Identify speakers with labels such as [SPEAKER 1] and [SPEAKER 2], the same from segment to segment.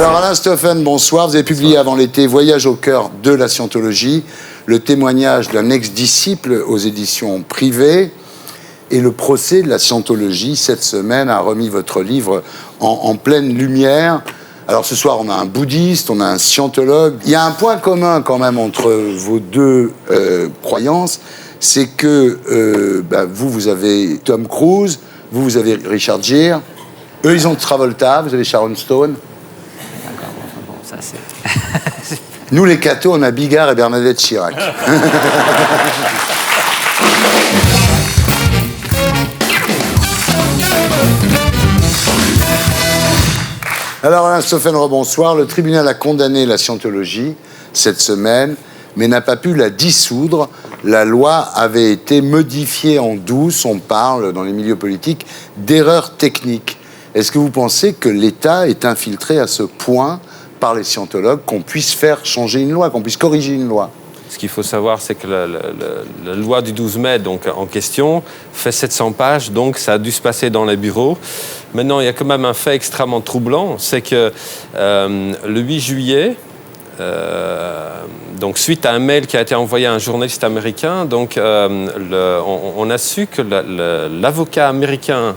[SPEAKER 1] Alors Alain Stoffen, bonsoir. Vous avez publié avant l'été Voyage au cœur de la scientologie, le témoignage d'un ex-disciple aux éditions privées. Et le procès de la scientologie, cette semaine, a remis votre livre en pleine lumière. Alors ce soir, on a un bouddhiste, on a un scientologue. Il y a un point commun quand même entre vos deux croyances, c'est que vous avez Tom Cruise, vous avez Richard Gere, eux, ils ont Travolta, vous avez Sharon Stone.
[SPEAKER 2] D'accord, bon, ça c'est...
[SPEAKER 1] Nous, les cathos, on a Bigard et Bernadette Chirac. Alors, Alain Stoffen, bonsoir. Le tribunal a condamné la scientologie cette semaine, mais n'a pas pu la dissoudre. La loi avait été modifiée en douce. On parle, dans les milieux politiques, d'erreurs techniques. Est-ce que vous pensez que l'État est infiltré à ce point par les scientologues qu'on puisse faire changer une loi, qu'on puisse corriger une loi?
[SPEAKER 3] Ce qu'il faut savoir, c'est que la loi du 12 mai donc, en question fait 700 pages, donc ça a dû se passer dans les bureaux. Maintenant, il y a quand même un fait extrêmement troublant, c'est que le 8 juillet, donc suite à un mail qui a été envoyé à un journaliste américain, donc, on a su que l'avocat américain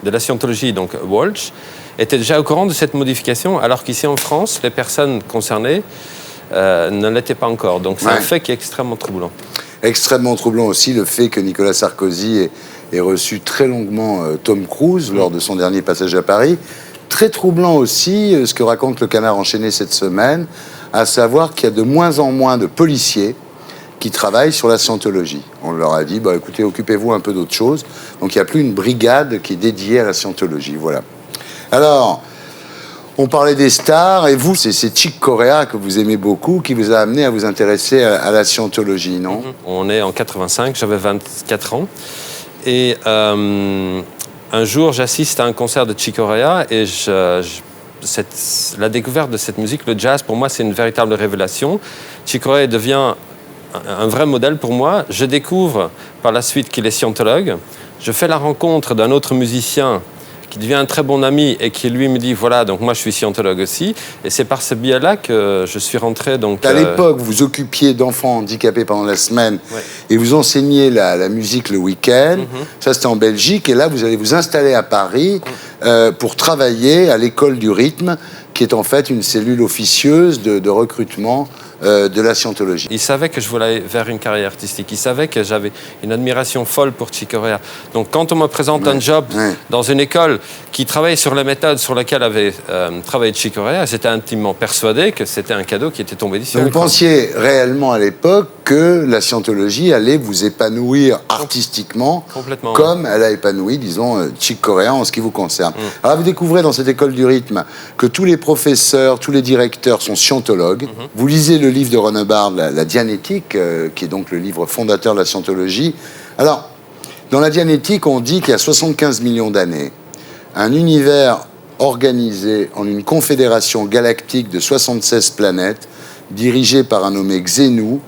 [SPEAKER 3] de la scientologie, donc Walsh, était déjà au courant de cette modification, alors qu'ici en France, les personnes concernées ne l'étaient pas encore. Donc c'est un fait qui est extrêmement troublant.
[SPEAKER 1] Extrêmement troublant aussi le fait que Nicolas Sarkozy ait reçu très longuement Tom Cruise lors de son dernier passage à Paris. Très troublant aussi ce que raconte le Canard enchaîné cette semaine, à savoir qu'il y a de moins en moins de policiers qui travaillent sur la scientologie. On leur a dit, écoutez, occupez-vous un peu d'autre chose. Donc il n'y a plus une brigade qui est dédiée à la scientologie. Voilà. Alors, on parlait des stars, et vous, c'est Chick Corea que vous aimez beaucoup, qui vous a amené à vous intéresser à la scientologie, non?
[SPEAKER 3] On est en 85, j'avais 24 ans. Et un jour, j'assiste à un concert de Chick Corea, et la découverte de cette musique, le jazz, pour moi, c'est une véritable révélation. Chick Corea devient un vrai modèle pour moi. Je découvre par la suite qu'il est scientologue. Je fais la rencontre d'un autre musicien qui devient un très bon ami et qui lui me dit voilà, donc moi je suis scientologue aussi. Et c'est par ce biais-là que je suis rentré. Donc,
[SPEAKER 1] à l'époque, vous occupiez d'enfants handicapés pendant la semaine et vous enseigniez la musique le week-end. Ça, c'était en Belgique. Et là, vous allez vous installer à Paris pour travailler à l'école du rythme, qui est en fait une cellule officieuse de recrutement de la scientologie.
[SPEAKER 3] Il savait que je voulais aller vers une carrière artistique. Il savait que j'avais une admiration folle pour Chick Corea. Donc quand on me présente un job dans une école qui travaille sur les méthodes sur lesquelles avait travaillé Chick Corea, j'étais intimement persuadé que c'était un cadeau qui était tombé d'ici.
[SPEAKER 1] Vous pensiez réellement à l'époque que la scientologie allait vous épanouir artistiquement, comme elle a épanoui, disons, Chick Corea en ce qui vous concerne. Alors vous découvrez dans cette école du rythme que tous les professeurs, tous les directeurs sont scientologues. Vous lisez le livre de Ron Hubbard, la Dianétique, qui est donc le livre fondateur de la scientologie. Alors, dans la Dianétique, on dit qu'il y a 75 millions d'années, un univers organisé en une confédération galactique de 76 planètes, dirigée par un nommé Xenu,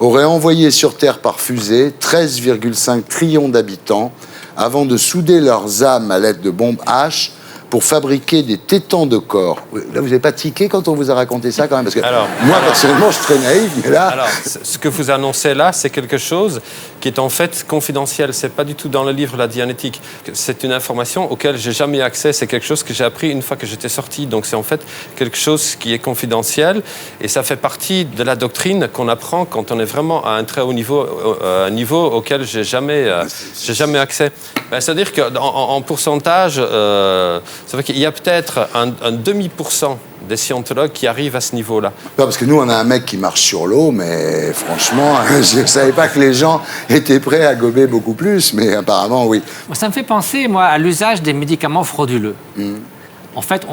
[SPEAKER 1] aurait envoyé sur Terre par fusée 13,5 trillions d'habitants avant de souder leurs âmes à l'aide de bombes H pour fabriquer des tétans de corps. Là, vous n'avez pas tiqué quand on vous a raconté ça, quand même? Parce que moi, personnellement, je suis très naïf, mais là...
[SPEAKER 3] Alors, ce que vous annoncez là, c'est quelque chose qui est en fait confidentiel. C'est pas du tout dans le livre La Dianétique. C'est une information auquel j'ai jamais eu accès. C'est quelque chose que j'ai appris une fois que j'étais sorti. Donc, c'est en fait quelque chose qui est confidentiel. Et ça fait partie de la doctrine qu'on apprend quand on est vraiment à un très haut niveau, un niveau auquel j'ai jamais accès. C'est-à-dire qu'en pourcentage... c'est vrai qu'il y a peut-être un demi% des scientologues qui arrivent à ce niveau-là.
[SPEAKER 1] Non, parce que nous, on a un mec qui marche sur l'eau, mais franchement, je ne savais pas que les gens étaient prêts à gober beaucoup plus, mais apparemment, oui.
[SPEAKER 2] Ça me fait penser, moi, à l'usage des médicaments frauduleux. En fait,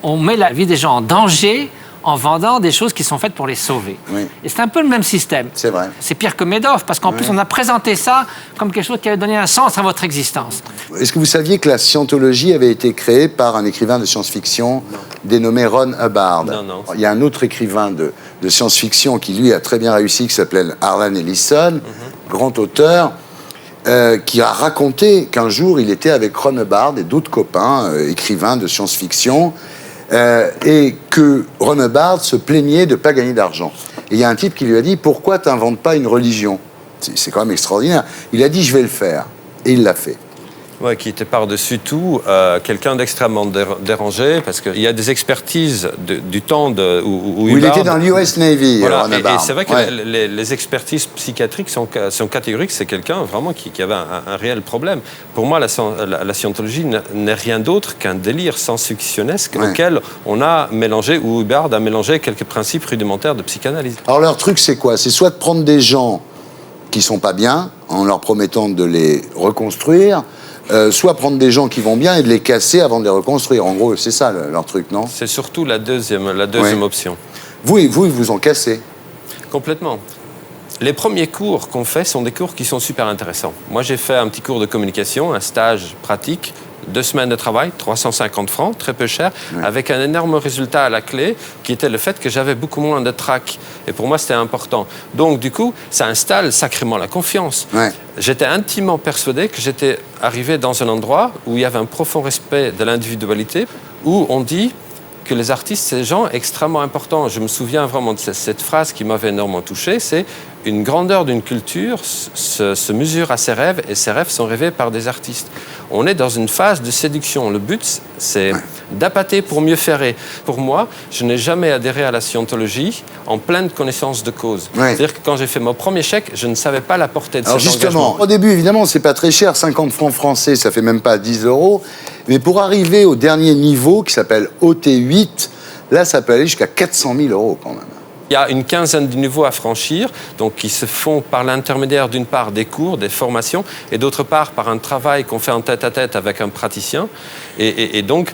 [SPEAKER 2] on met la vie des gens en danger en vendant des choses qui sont faites pour les sauver. Et c'est un peu le même système.
[SPEAKER 1] C'est vrai.
[SPEAKER 2] C'est pire que Madoff, parce qu'en plus, on a présenté ça comme quelque chose qui avait donné un sens à votre existence.
[SPEAKER 1] Est-ce que vous saviez que la scientologie avait été créée par un écrivain de science-fiction dénommé Ron Hubbard?
[SPEAKER 3] Non.
[SPEAKER 1] Il y a un autre écrivain de science-fiction qui, lui, a très bien réussi, qui s'appelait Harlan Ellison, grand auteur, qui a raconté qu'un jour, il était avec Ron Hubbard et d'autres copains écrivains de science-fiction. et que René Barthes se plaignait de ne pas gagner d'argent. Et il y a un type qui lui a dit « Pourquoi tu n'inventes pas une religion ?» C'est quand même extraordinaire. Il a dit « Je vais le faire ». Et il l'a fait.
[SPEAKER 3] Ouais, qui était par-dessus tout quelqu'un d'extrêmement dérangé, parce qu'il y a des expertises du temps où
[SPEAKER 1] il était dans l'US Navy.
[SPEAKER 3] Voilà, et c'est vrai que les expertises psychiatriques sont catégoriques. C'est quelqu'un vraiment qui avait un réel problème. Pour moi, la scientologie n'est rien d'autre qu'un délire science-fictionnesque auquel on a mélangé, ou Hubbard a mélangé quelques principes rudimentaires de psychanalyse.
[SPEAKER 1] Alors leur truc, c'est quoi? C'est soit de prendre des gens qui sont pas bien, en leur promettant de les reconstruire, soit prendre des gens qui vont bien et de les casser avant de les reconstruire. En gros, c'est ça leur truc, non? C'est
[SPEAKER 3] surtout la deuxième option.
[SPEAKER 1] Vous, ils vous ont cassé?
[SPEAKER 3] Complètement. Les premiers cours qu'on fait sont des cours qui sont super intéressants. Moi, j'ai fait un petit cours de communication, un stage pratique, 2 semaines de travail, 350 francs, très peu cher, avec un énorme résultat à la clé, qui était le fait que j'avais beaucoup moins de trac. Et pour moi, c'était important. Donc, du coup, ça installe sacrément la confiance. J'étais intimement persuadé que j'étais arrivé dans un endroit où il y avait un profond respect de l'individualité, où on dit que les artistes, c'est des gens extrêmement importants. Je me souviens vraiment de cette phrase qui m'avait énormément touché, c'est « Une grandeur d'une culture se mesure à ses rêves, et ses rêves sont rêvés par des artistes. » On est dans une phase de séduction. Le but, c'est d'appâter pour mieux faire. Pour moi, je n'ai jamais adhéré à la scientologie en pleine connaissance de cause. C'est-à-dire que quand j'ai fait mon premier chèque, je ne savais pas la portée de cet engagement. Alors justement,
[SPEAKER 1] au début, évidemment, c'est pas très cher, 50 francs français, ça fait même pas 10 €. Mais pour arriver au dernier niveau, qui s'appelle OT8, là, ça peut aller jusqu'à 400 000 € quand même.
[SPEAKER 3] Il y a une quinzaine de niveaux à franchir, donc qui se font par l'intermédiaire d'une part des cours, des formations, et d'autre part par un travail qu'on fait en tête-à-tête avec un praticien. Et donc,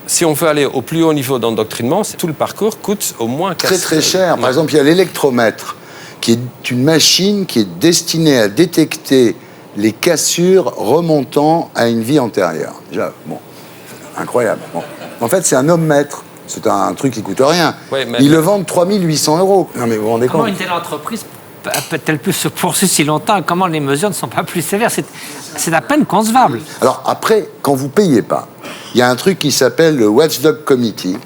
[SPEAKER 3] si on veut aller au plus haut niveau d'endoctrinement, tout le parcours coûte au moins 400 000 €.
[SPEAKER 1] Très très cher. Par exemple, il y a l'électromètre, qui est une machine qui est destinée à détecter les cassures remontant à une vie antérieure. Déjà, bon, incroyable. Bon. En fait, c'est un ohm-mètre. C'est un truc qui coûte rien. Ils le vendent 3 800 €. Non, mais vous vous rendez compte?
[SPEAKER 2] Comment une telle entreprise peut-elle plus se poursuivre si longtemps? Comment les mesures ne sont pas plus sévères? C'est à peine concevable.
[SPEAKER 1] Alors après, quand vous ne payez pas, il y a un truc qui s'appelle le Watchdog Committee.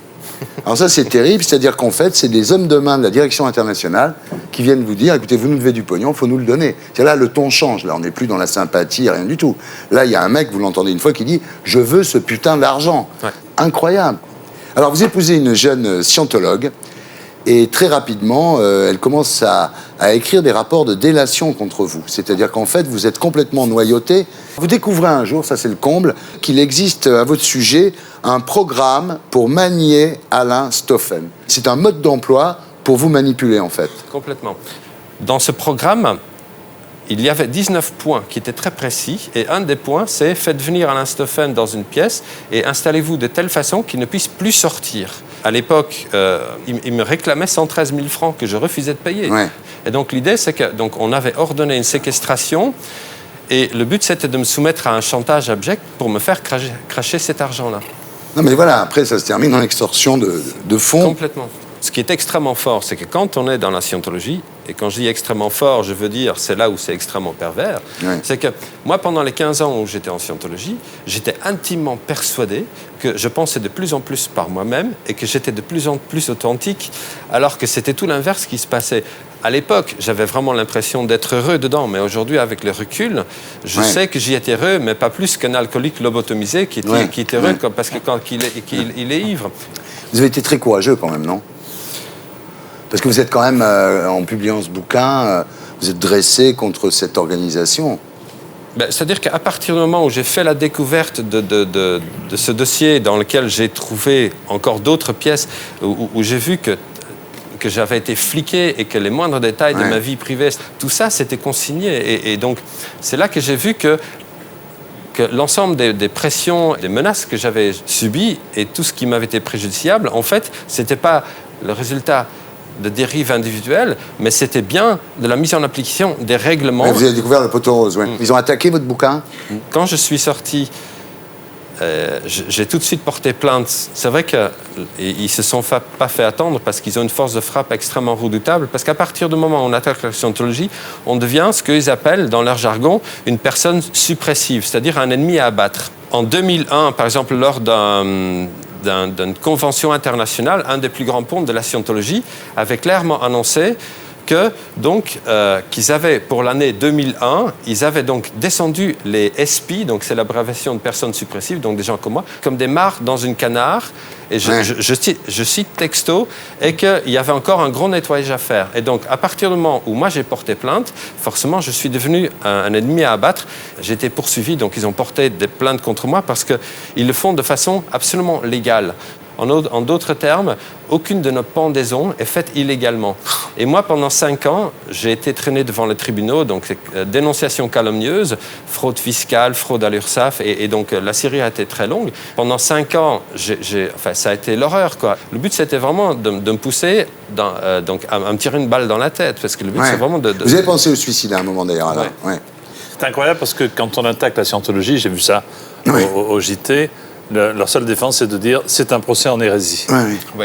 [SPEAKER 1] Alors ça, c'est terrible. C'est-à-dire qu'en fait, c'est des hommes de main de la direction internationale qui viennent vous dire, écoutez, vous nous devez du pognon, il faut nous le donner. C'est là, le ton change. Là, on n'est plus dans la sympathie, rien du tout. Là, il y a un mec, vous l'entendez une fois, qui dit, je veux ce putain d'argent. Incroyable. Alors, vous épousez une jeune scientologue, et très rapidement, elle commence à écrire des rapports de délation contre vous. C'est-à-dire qu'en fait, vous êtes complètement noyauté. Vous découvrez un jour, ça c'est le comble, qu'il existe à votre sujet un programme pour manier Alain Stoffen. C'est un mode d'emploi pour vous manipuler, en fait.
[SPEAKER 3] Complètement. Dans ce programme, il y avait 19 points qui étaient très précis, et un des points, c'est faites venir Alain Stoffen dans une pièce et installez-vous de telle façon qu'il ne puisse plus sortir. À l'époque, il me réclamait 113 000 francs que je refusais de payer. Et donc l'idée, c'est qu'on avait ordonné une séquestration, et le but, c'était de me soumettre à un chantage abject pour me faire cracher cet argent-là.
[SPEAKER 1] Non mais voilà, après ça se termine en extorsion de fonds.
[SPEAKER 3] Complètement. Ce qui est extrêmement fort, c'est que quand on est dans la scientologie, et quand je dis extrêmement fort, je veux dire c'est là où c'est extrêmement pervers, c'est que moi, pendant les 15 ans où j'étais en scientologie, j'étais intimement persuadé que je pensais de plus en plus par moi-même et que j'étais de plus en plus authentique, alors que c'était tout l'inverse qui se passait. À l'époque, j'avais vraiment l'impression d'être heureux dedans, mais aujourd'hui, avec le recul, je sais que j'y étais heureux, mais pas plus qu'un alcoolique lobotomisé qui est heureux parce que quand il est ivre.
[SPEAKER 1] Vous avez été très courageux quand même, non? Parce que vous êtes quand même, en publiant ce bouquin, vous êtes dressé contre cette organisation.
[SPEAKER 3] C'est-à-dire qu'à partir du moment où j'ai fait la découverte de ce dossier dans lequel j'ai trouvé encore d'autres pièces, où j'ai vu que j'avais été fliqué et que les moindres détails de ma vie privée, tout ça, c'était consigné. Et donc, c'est là que j'ai vu que l'ensemble des pressions, des menaces que j'avais subies et tout ce qui m'avait été préjudiciable, en fait, ce n'était pas le résultat de dérives individuelles, mais c'était bien de la mise en application des règlements.
[SPEAKER 1] Vous avez découvert le poteau rose, Ils ont attaqué votre bouquin?
[SPEAKER 3] Quand je suis sorti, j'ai tout de suite porté plainte. C'est vrai qu'ils ne se sont pas fait attendre parce qu'ils ont une force de frappe extrêmement redoutable, parce qu'à partir du moment où on attaque la scientologie, on devient ce qu'ils appellent, dans leur jargon, une personne suppressive, c'est-à-dire un ennemi à abattre. En 2001, par exemple, lors d'une convention internationale, un des plus grands ponts de la scientologie, avait clairement annoncé qu'ils avaient, pour l'année 2001, ils avaient donc descendu les SP, donc c'est l'abréviation de personnes suppressives, donc des gens comme moi, comme des mares dans une canard. Et je cite texto, et qu'il y avait encore un gros nettoyage à faire. Et donc, à partir du moment où moi j'ai porté plainte, forcément, je suis devenu un ennemi à abattre. J'ai été poursuivi, donc ils ont porté des plaintes contre moi parce qu'ils le font de façon absolument légale. En d'autres termes, aucune de nos pendaisons est faite illégalement. Et moi, pendant 5 ans, j'ai été traîné devant les tribunaux, donc dénonciation calomnieuse, fraude fiscale, fraude à l'URSSAF, et donc la série a été très longue. Pendant 5 ans, ça a été l'horreur, quoi. Le but, c'était vraiment de me pousser donc à me tirer une balle dans la tête, parce que le but, c'est vraiment de...
[SPEAKER 1] Vous avez pensé au suicide à un moment, d'ailleurs, alors. Ouais.
[SPEAKER 4] C'est incroyable, parce que quand on attaque la scientologie, j'ai vu ça au JT, leur seule défense, c'est de dire c'est un procès en hérésie.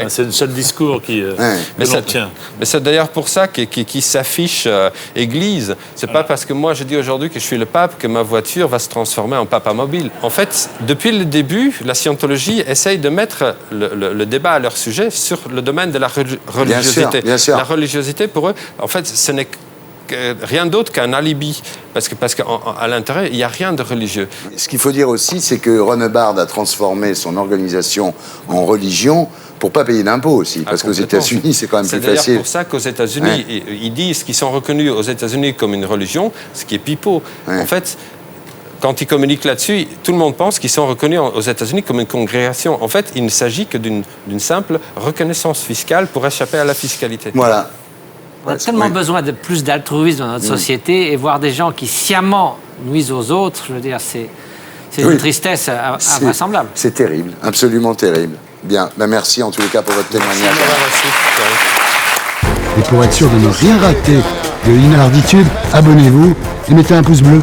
[SPEAKER 4] C'est le seul discours que l'on tient.
[SPEAKER 3] Mais c'est d'ailleurs pour ça qu'il s'affiche Église. C'est pas parce que moi je dis aujourd'hui que je suis le pape que ma voiture va se transformer en papa mobile. En fait, depuis le début, la scientologie essaye de mettre le débat à leur sujet sur le domaine de la religiosité.
[SPEAKER 1] Bien sûr.
[SPEAKER 3] La religiosité, pour eux, en fait, ce n'est rien d'autre qu'un alibi, parce qu'à l'intérieur, il n'y a rien de religieux.
[SPEAKER 1] Ce qu'il faut dire aussi, c'est que Ron Hubbard a transformé son organisation en religion pour ne pas payer d'impôts aussi, parce qu'aux États-Unis, c'est quand même plus facile.
[SPEAKER 3] C'est d'ailleurs pour ça qu'aux États-Unis, ils disent qu'ils sont reconnus aux États-Unis comme une religion, ce qui est pipeau. En fait, quand ils communiquent là-dessus, tout le monde pense qu'ils sont reconnus aux États-Unis comme une congrégation. En fait, il ne s'agit que d'une simple reconnaissance fiscale pour échapper à la fiscalité.
[SPEAKER 1] Voilà.
[SPEAKER 2] On a tellement besoin de plus d'altruisme dans notre société, et voir des gens qui sciemment nuisent aux autres, je veux dire, c'est une tristesse invraisemblable.
[SPEAKER 1] C'est terrible, absolument terrible. Bien, merci en tous les cas pour votre témoignage.
[SPEAKER 5] Et pour être sûr de ne rien rater de Inarditude, abonnez-vous et mettez un pouce bleu.